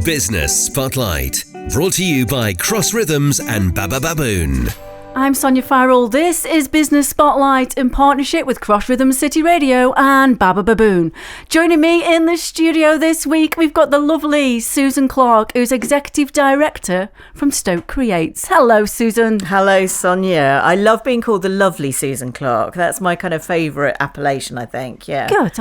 Business Spotlight, brought to you by Cross Rhythms and Baba Baboon. I'm Sonya Farrall. This is Business Spotlight in partnership with Cross Rhythms City Radio and Baba Baboon. Joining me in the studio this week, we've got the lovely Susan Clarke, who's Executive Director from Stoke Creates. Hello, Susan. Hello, Sonya. I love being called the lovely Susan Clarke. That's my kind of favourite appellation, I think. Yeah. Good.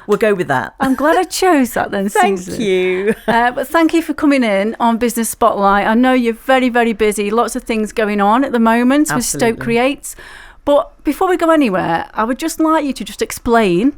We'll go with that. I'm glad I chose that then, Susan. Thank you. But thank you for coming in on Business Spotlight. I know you're very, very busy. Lots of things going on at the moment. With Absolutely. Stoke Creates. But before we go anywhere, I would just like you to just explain,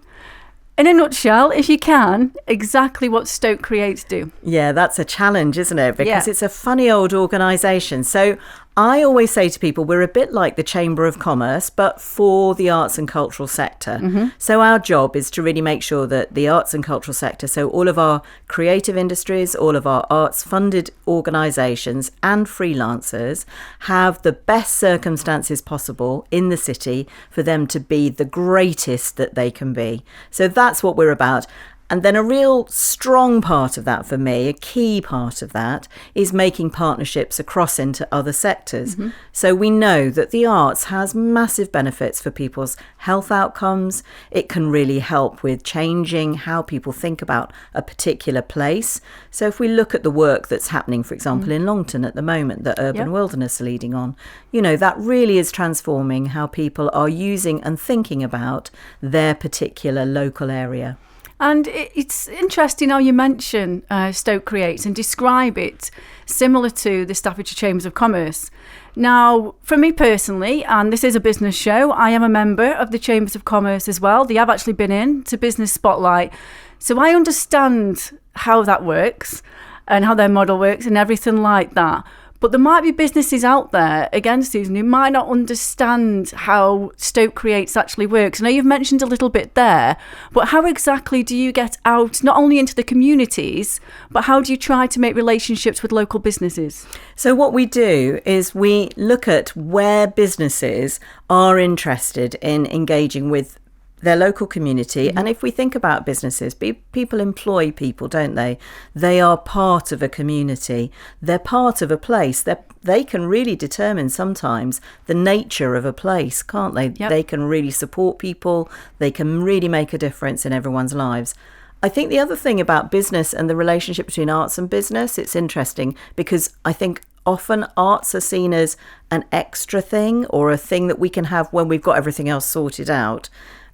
in a nutshell, if you can, exactly what Stoke Creates do. Yeah, that's a challenge, isn't it? Because Yeah. it's a funny old organisation. So I always say to people, we're a bit like the Chamber of Commerce, but for the arts and cultural sector. Mm-hmm. So our job is to really make sure that the arts and cultural sector, so all of our creative industries, all of our arts funded organisations and freelancers have the best circumstances possible in the city for them to be the greatest that they can be. So that's what we're about. And then a real strong part of that for me, a key part of that, is making partnerships across into other sectors. Mm-hmm. So we know that the arts has massive benefits for people's health outcomes. It can really help with changing how people think about a particular place. So if we look at the work that's happening, for example, in Longton at the moment, that Urban Wilderness are leading on, you know, that really is transforming how people are using and thinking about their particular local area. And it's interesting how you mention Stoke Creates and describe it similar to the Staffordshire Chambers of Commerce. Now, for me personally, and this is a business show, I am a member of the Chambers of Commerce as well. They have actually been in to Business Spotlight. So I understand how that works and how their model works and everything like that. But there might be businesses out there, again, Susan, who might not understand how Stoke Creates actually works. I know you've mentioned a little bit there, but how exactly do you get out, not only into the communities, but how do you try to make relationships with local businesses? So what we do is we look at where businesses are interested in engaging with their local community. And if we think about businesses, people employ people, don't they? They are part of a community. They're part of a place. They can really determine sometimes the nature of a place, can't they? Yep. They can really support people. They can really make a difference in everyone's lives. I think the other thing about business and the relationship between arts and business, it's interesting because I think often arts are seen as an extra thing or a thing that we can have when we've got everything else sorted out.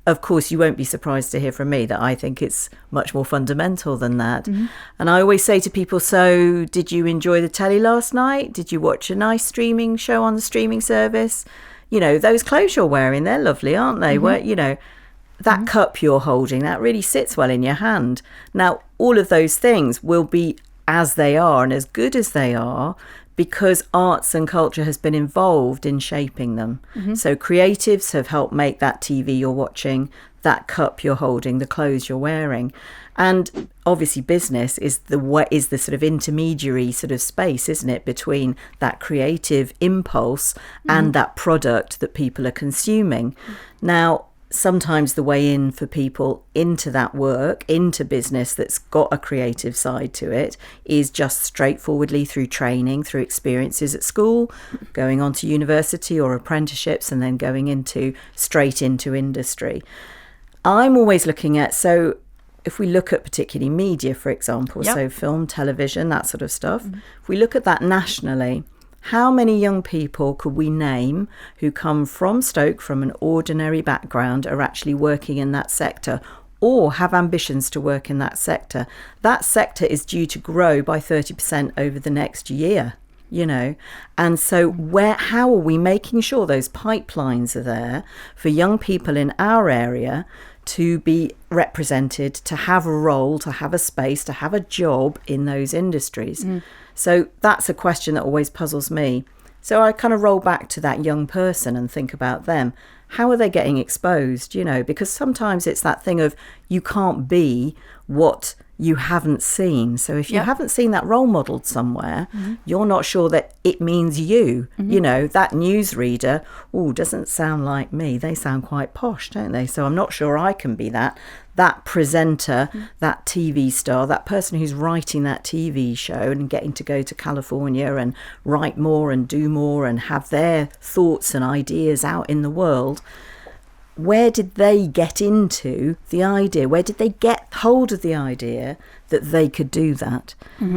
Of course, you won't be surprised to hear from me that I think it's much more fundamental than that. Mm-hmm. And I always say to people, so did you enjoy the telly last night? Did you watch a nice streaming show on the streaming service? You know, those clothes you're wearing, they're lovely, aren't they? Mm-hmm. Where, you know, that cup you're holding, that really sits well in your hand. Now, all of those things will be as they are and as good as they are because arts and culture has been involved in shaping them. Mm-hmm. So creatives have helped make that TV you're watching, that cup you're holding, the clothes you're wearing. And obviously business is the sort of intermediary sort of space, isn't it, between that creative impulse and that product that people are consuming. Now, sometimes the way in for people into that work, into business that's got a creative side to it, is just straightforwardly through training, through experiences at school, going on to university or apprenticeships, and then going straight into industry. I'm always looking at, so if we look at particularly media, for example, so film, television, that sort of stuff, if we look at that nationally, how many young people could we name who come from Stoke, from an ordinary background, are actually working in that sector or have ambitions to work in that sector? That sector is due to grow by 30% over the next year, you know. And so how are we making sure those pipelines are there for young people in our area to be represented, to have a role, to have a space, to have a job in those industries? So that's a question that always puzzles me. So I kind of roll back to that young person and think about them. How are they getting exposed, you know? Because sometimes it's that thing of you can't be what you haven't seen. So if you haven't seen that role modelled somewhere, you're not sure that it means you. You know, that newsreader, doesn't sound like me. They sound quite posh, don't they? So I'm not sure I can be that presenter, that TV star, that person who's writing that TV show and getting to go to California and write more and do more and have their thoughts and ideas out in the world. Where did they get into the idea? Where did they get hold of the idea that they could do that?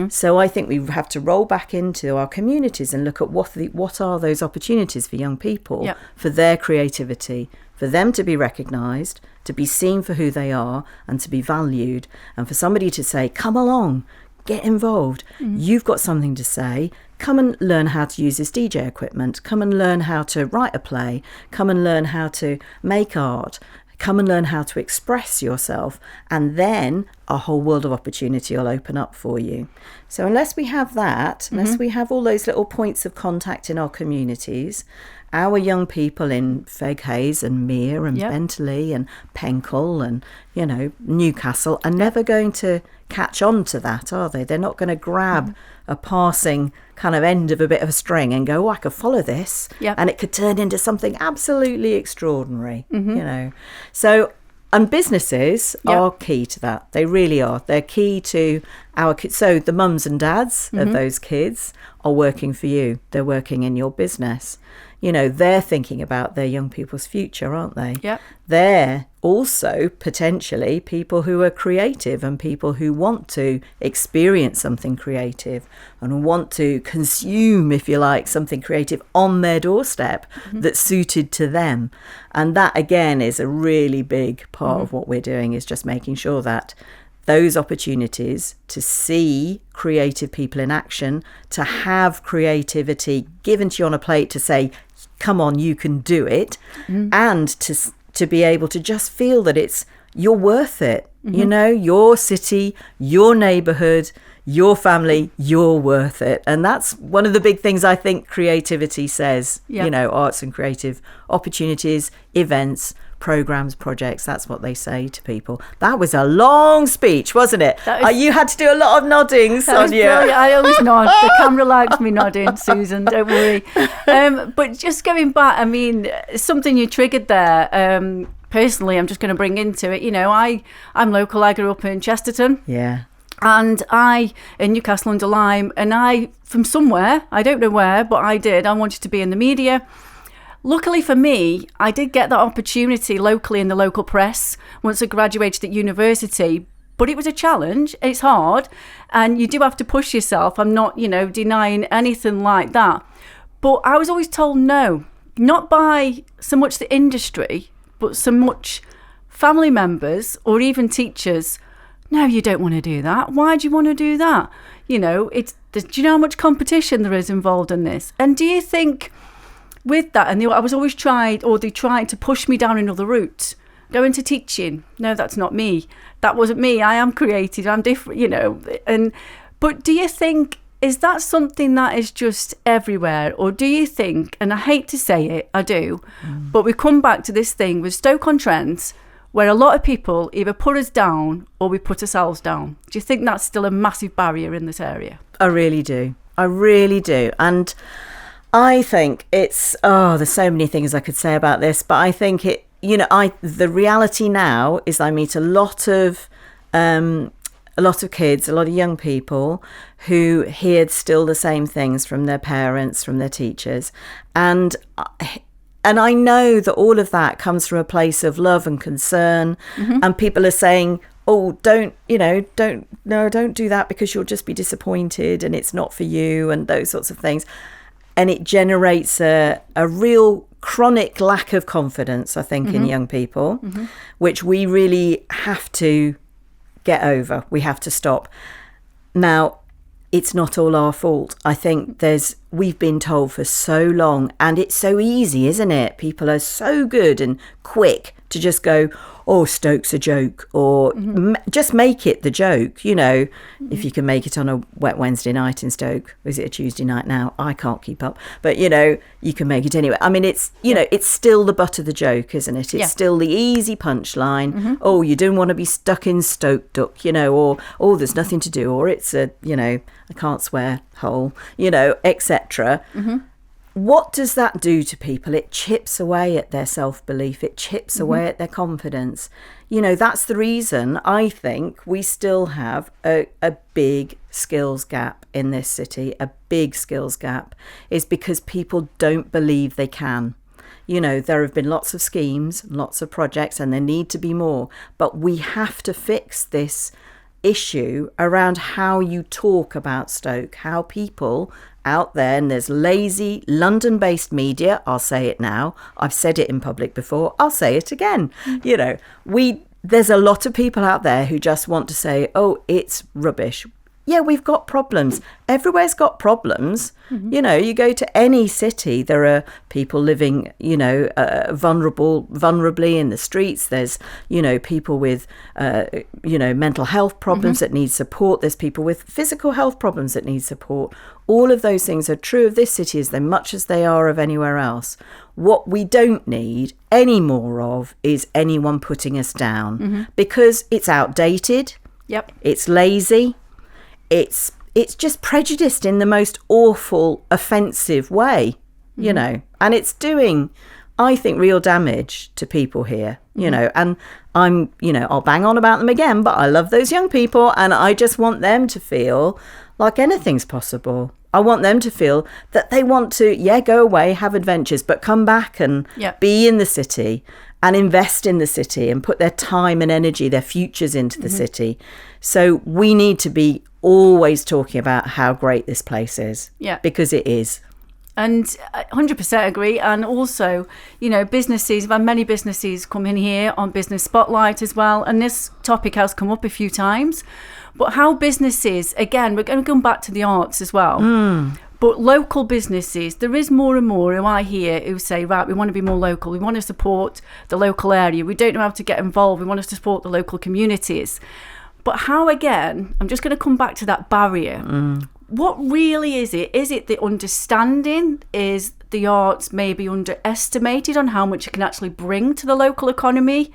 So I think we have to roll back into our communities and look at what are those opportunities for young people, for their creativity, for them to be recognised, to be seen for who they are and to be valued, and for somebody to say, come along, get involved. You've got something to say. Come and learn how to use this DJ equipment. Come and learn how to write a play. Come and learn how to make art. Come and learn how to express yourself. And then a whole world of opportunity will open up for you. So unless we have that, unless we have all those little points of contact in our communities, our young people in Feghays and Mere and Bentley and Penkhull and, you know, Newcastle are never going to catch on to that, are they? They're not going to grab a passing kind of end of a bit of a string and go, I could follow this and it could turn into something absolutely extraordinary, you know. So, and businesses are key to that. They really are. They're key to our kids. So the mums and dads of those kids are working for you. They're working in your business. You know, they're thinking about their young people's future, aren't they? Yeah. They're also potentially people who are creative and people who want to experience something creative and want to consume, if you like, something creative on their doorstep that's suited to them. And that, again, is a really big part of what we're doing, is just making sure that those opportunities to see creative people in action, to have creativity given to you on a plate to say, come on, you can do it, and to be able to just feel that you're worth it. You know, your city, your neighbourhood, your family, you're worth it. And that's one of the big things I think creativity says, you know, arts and creative opportunities, events, programs, projects, that's what they say to people. That was a long speech, wasn't it? You had to do a lot of nodding, Sonya. I always nod. The camera likes me nodding, Susan, don't worry. But just going back, I mean, something you triggered there, personally, I'm just going to bring into it. You know, I'm local. I grew up in Chesterton. Yeah. And in Newcastle under Lyme, and from somewhere, I don't know where, but I wanted to be in the media. Luckily for me, I did get that opportunity locally in the local press once I graduated at university. But it was a challenge. It's hard. And you do have to push yourself. I'm not, you know, denying anything like that. But I was always told no, not by so much the industry, but so much family members or even teachers. No, you don't want to do that. Why do you want to do that? You know, do you know how much competition there is involved in this? And do you think with that, and I was always they tried to push me down another route, go into teaching. No, that's not me. That wasn't me. I am creative. I'm different, you know. But do you think, is that something that is just everywhere? Or do you think, and I hate to say it, I do, but we come back to this thing with Stoke-on-Trent, where a lot of people either put us down or we put ourselves down. Do you think that's still a massive barrier in this area? I really do. I really do. And I think it's, there's so many things I could say about this, but I think the reality now is I meet a lot of kids, a lot of young people who hear still the same things from their parents, from their teachers. And I know that all of that comes from a place of love and concern. And people are saying, don't do that because you'll just be disappointed and it's not for you and those sorts of things. And it generates a real chronic lack of confidence, I think, in young people, which we really have to get over. We have to stop. Now, it's not all our fault. I think we've been told for so long, and it's so easy, isn't it? People are so good and quick to just go, oh, Stoke's a joke, or just make it the joke, you know. If you can make it on a wet Wednesday night in Stoke. Is it a Tuesday night now? I can't keep up. But, you know, you can make it anyway. I mean, it's, you know, it's still the butt of the joke, isn't it? It's still the easy punchline. Oh, you don't want to be stuck in Stoke Duck, you know, or, oh, there's nothing to do, or it's a, you know, I can't swear hole, you know, etc. What does that do to people? It chips away at their self-belief. It chips away at their confidence. You know, that's the reason I think we still have a big skills gap in this city. A big skills gap is because people don't believe they can. You know, there have been lots of schemes, lots of projects, and there need to be more. But we have to fix this issue around how you talk about Stoke, how people out there, and there's lazy London-based media, I'll say it now, I've said it in public before, I'll say it again, you know, there's a lot of people out there who just want to say, oh, it's rubbish. Yeah, we've got problems. Everywhere's got problems. You know, you go to any city, there are people living, you know, vulnerably in the streets. There's, you know, people with, you know, mental health problems that need support. There's people with physical health problems that need support. All of those things are true of this city as much as they are of anywhere else. What we don't need any more of is anyone putting us down because it's outdated. It's lazy. It's just prejudiced in the most awful, offensive way, you know, and it's doing, I think, real damage to people here, you know, and I'm, you know, I'll bang on about them again, but I love those young people and I just want them to feel like anything's possible. I want them to feel that they want to, go away, have adventures, but come back and be in the city and invest in the city and put their time and energy, their futures into the city. So we need to be always talking about how great this place is. Because it is. And I 100% agree. And also, you know, businesses, I've had many businesses come in here on Business Spotlight as well. And this topic has come up a few times. But how businesses, again, we're going to come back to the arts as well. But local businesses, there is more and more who I hear who say, right, we want to be more local. We want to support the local area. We don't know how to get involved. We want to support the local communities. But how, again, I'm just going to come back to that barrier. What really is it? Is it the understanding? Is the arts maybe underestimated on how much it can actually bring to the local economy?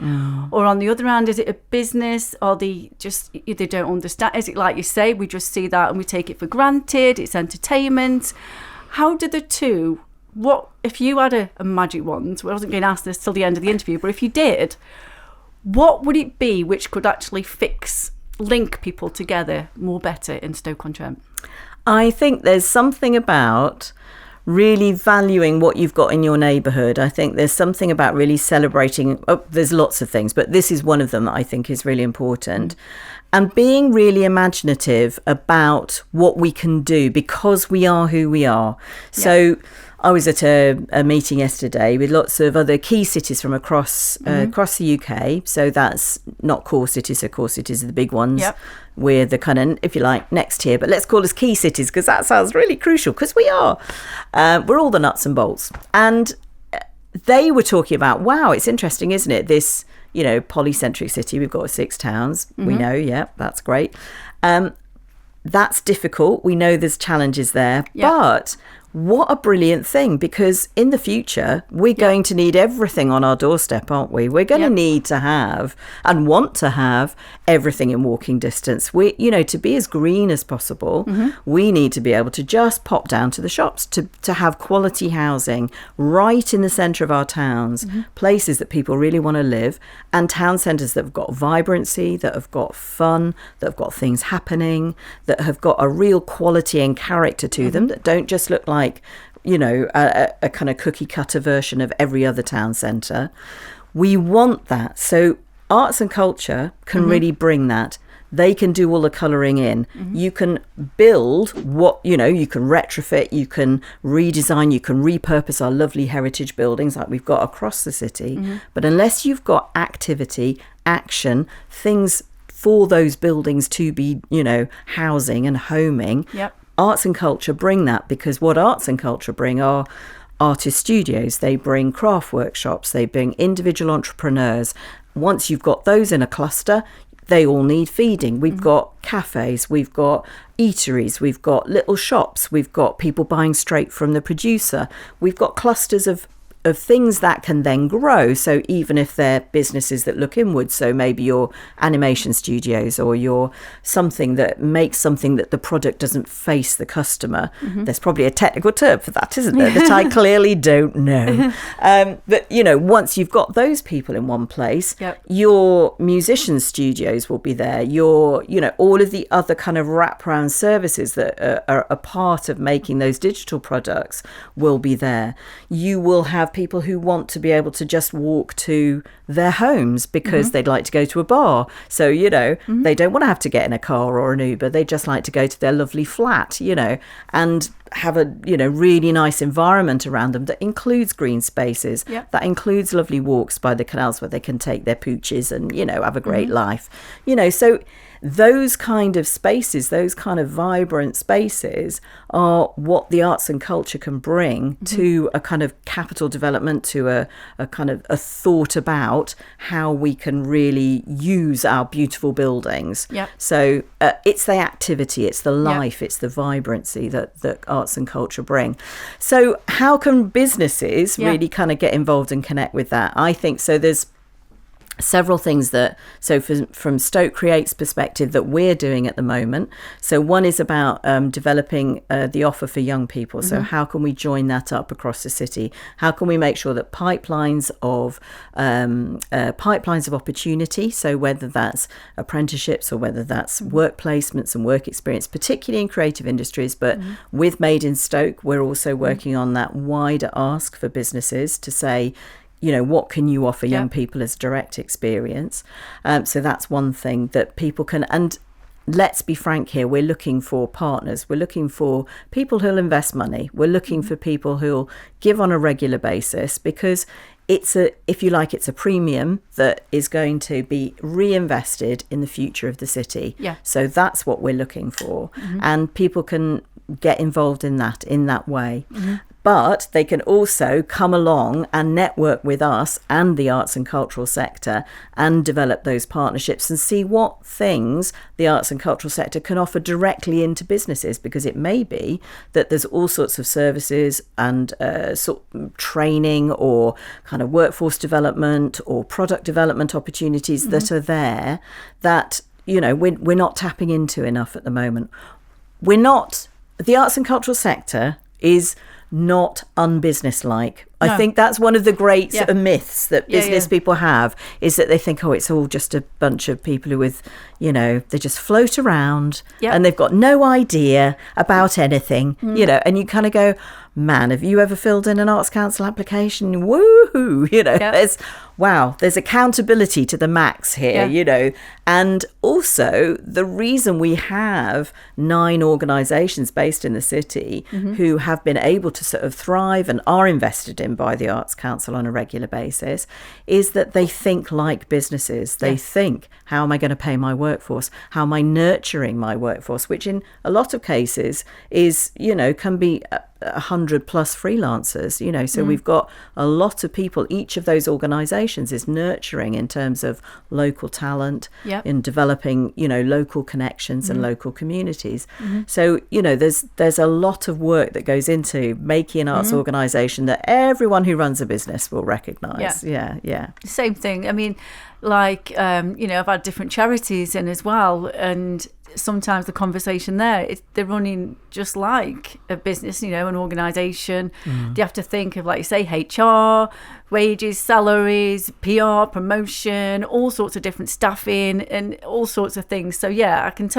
Or on the other hand, is it a business? Or they don't understand? Is it like you say, we just see that and we take it for granted? It's entertainment. How do the two, what if you had a magic wand? I wasn't going to ask this till the end of the interview, but if you did, what would it be which could actually link people together more better in Stoke-on-Trent? I think there's something about really valuing what you've got in your neighbourhood. I think there's something about really celebrating. There's lots of things, but this is one of them that I think is really important. And being really imaginative about what we can do because we are who we are. So I was at a meeting yesterday with lots of other key cities from across the UK. So that's not core cities. So core cities are the big ones. We're the kind of, if you like, next tier. But let's call us key cities because that sounds really crucial because we are. We're all the nuts and bolts. And they were talking about, wow, it's interesting, isn't it? This, you know, polycentric city. We've got 6 towns. We know, that's great. That's difficult. We know there's challenges there. But what a brilliant thing, because in the future, we're going to need everything on our doorstep, aren't we? We're going to need to have and want to have everything in walking distance. We, you know, to be as green as possible, we need to be able to just pop down to the shops, to have quality housing right in the centre of our towns, places that people really want to live, and town centres that have got vibrancy, that have got fun, that have got things happening, that have got a real quality and character to them, that don't just look like, you know, a kind of cookie cutter version of every other town centre. We want that. So arts and culture can really bring that. They can do all the colouring in. You can build what, you know, you can retrofit, you can redesign, you can repurpose our lovely heritage buildings like we've got across the city. But unless you've got activity, action, things for those buildings to be, you know, housing and homing, arts and culture bring that, because what arts and culture bring are artist studios, they bring craft workshops, they bring individual entrepreneurs. Once you've got those in a cluster, they all need feeding. We've got cafes, we've got eateries, we've got little shops, we've got people buying straight from the producer. We've got clusters of things that can then grow. So even if they're businesses that look inwards, so maybe your animation studios or your something that makes something that the product doesn't face the customer. There's probably a technical term for that, isn't there, that I clearly don't know. But, you know, once you've got those people in one place, your musician studios will be there. Your, you know, all of the other kind of wraparound services that are a part of making those digital products will be there. You will have people who want to be able to just walk to their homes because they'd like to go to a bar. So, you know, they don't want to have to get in a car or an Uber. They just like to go to their lovely flat, you know, and have a, you know, really nice environment around them that includes green spaces, that includes lovely walks by the canals where they can take their pooches and, you know, have a great life, you know. So those kind of spaces, those kind of vibrant spaces are what the arts and culture can bring to a kind of capital development, to a kind of a thought about how we can really use our beautiful buildings. So it's the activity, it's the life, it's the vibrancy that arts and culture bring. So how can businesses really kind of get involved and connect with that? I think so. There's several things that, so from Stoke Creates perspective, that we're doing at the moment. So one is about developing the offer for young people. So how can we join that up across the city? How can we make sure that pipelines of opportunity, so whether that's apprenticeships or whether that's work placements and work experience, particularly in creative industries, but with Made in Stoke, we're also working on that wider ask for businesses to say, you know, what can you offer young people as direct experience? So that's one thing that people can, and let's be frank here, we're looking for partners. We're looking for people who'll invest money. We're looking for people who'll give on a regular basis, because it's a, if you like, it's a premium that is going to be reinvested in the future of the city. So that's what we're looking for. And people can get involved in that way. But they can also come along and network with us and the arts and cultural sector and develop those partnerships and see what things the arts and cultural sector can offer directly into businesses, because it may be that there's all sorts of services and training or kind of workforce development or product development opportunities that are there that, you know, we're not tapping into enough at the moment. The arts and cultural sector is not unbusinesslike. I think that's one of the great sort of myths that business people have, is that they think, oh, it's all just a bunch of people who with, you know, they just float around and they've got no idea about anything, you know, and you kind of go, man, have you ever filled in an Arts Council application? Woohoo! You know, there's accountability to the max here, you know. And also the reason we have 9 organisations based in the city who have been able to sort of thrive and are invested in by the Arts Council on a regular basis is that they think like businesses. They think, how am I going to pay my workforce? How am I nurturing my workforce? Which in a lot of cases is, you know, can be 100 plus freelancers, you know. So we've got a lot of people. Each of those organisations is nurturing in terms of local talent, in developing, you know, local connections and local communities. So, you know, there's a lot of work that goes into making an arts organisation that everyone who runs a business will recognise. Same thing. I mean, like, you know, I've had different charities in as well, and sometimes the conversation there, they're running just like a business, you know, an organisation. You have to think of, like you say, HR, wages, salaries, PR, promotion, all sorts of different staffing and all sorts of things. So I can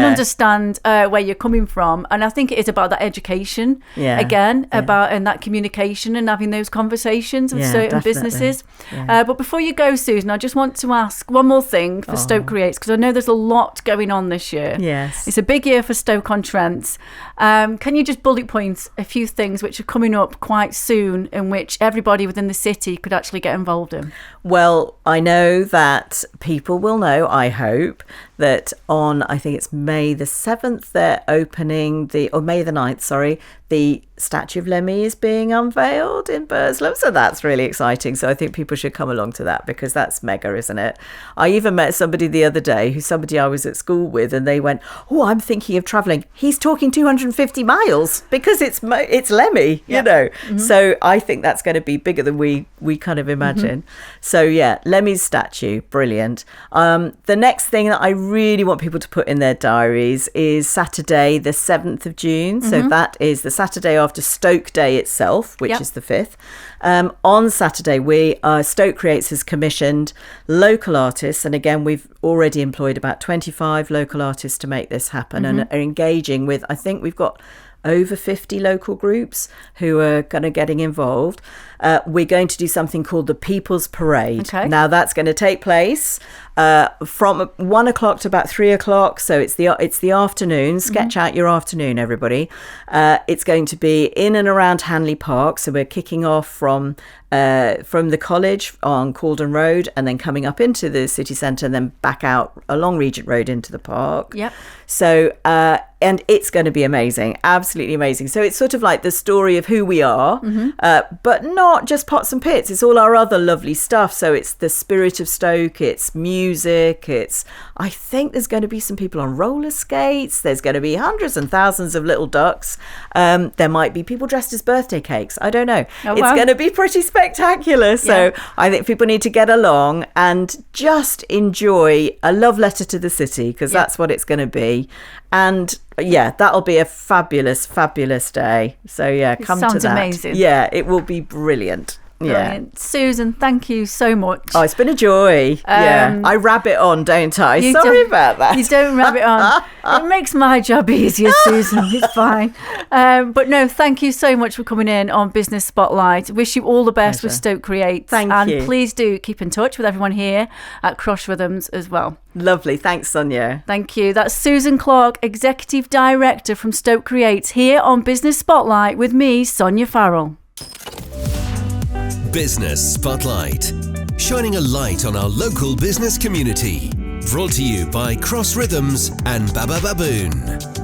understand where you're coming from, and I think it is about that education about and that communication and having those conversations with certain businesses. But before you go, Susan, I just want to ask one more thing for Stoke Creates, because I know there's a lot going on this year. It's a big year for Stoke-on-Trent. Can you just bullet point a few things which are coming up quite soon and which everybody within the city could actually get involved in? Well, I know that people will know, I hope, that on, I think it's May the 7th, they're opening May the 9th, sorry, the statue of Lemmy is being unveiled in Burslem. So that's really exciting. So I think people should come along to that, because that's mega, isn't it? I even met somebody the other day, somebody I was at school with, and they went, oh, I'm thinking of travelling. He's talking 250 miles because it's Lemmy, you know. Mm-hmm. So I think that's going to be bigger than we kind of imagine. Mm-hmm. So yeah, Lemmy's statue, brilliant. The next thing that I really want people to put in their diaries is Saturday, the 7th of June. Mm-hmm. So that is the Saturday after Stoke Day itself, which is the 5th. On Saturday, Stoke Creates has commissioned local artists. And again, we've already employed about 25 local artists to make this happen, and are engaging with, I think we've got over 50 local groups who are kind of getting involved. We're going to do something called the People's Parade. Okay. Now that's going to take place from 1 o'clock to about 3 o'clock. So it's the afternoon. Sketch out your afternoon, everybody. It's going to be in and around Hanley Park. So we're kicking off from the college on Calden Road, and then coming up into the city centre, and then back out along Regent Road into the park. Yep. So and it's going to be amazing, absolutely amazing. So it's sort of like the story of who we are, but not just pots and pits. It's all our other lovely stuff. So it's the spirit of Stoke, it's music, I think there's going to be some people on roller skates. There's going to be hundreds and thousands of little ducks. There might be people dressed as birthday cakes. I don't know. Oh, wow. It's going to be pretty spectacular. So I think people need to get along and just enjoy a love letter to the city, because that's what it's going to be. And yeah, that'll be a fabulous, fabulous day. So yeah, come to that. Sounds amazing. Yeah, it will be brilliant. Brilliant. Yeah. Susan, thank you so much. Oh, it's been a joy. I rabbit on, don't I? Sorry about that. You don't rabbit on. It makes my job easier, Susan. It's fine. But no, thank you so much for coming in on Business Spotlight. Wish you all the best with Stoke Creates. Thank you. And please do keep in touch with everyone here at Cross Rhythms as well. Lovely. Thanks, Sonya. Thank you. That's Susan Clarke, Executive Director from Stoke Creates, here on Business Spotlight with me, Sonya Farrall. Business Spotlight, shining a light on our local business community. Brought to you by Cross Rhythms and Baba Baboon.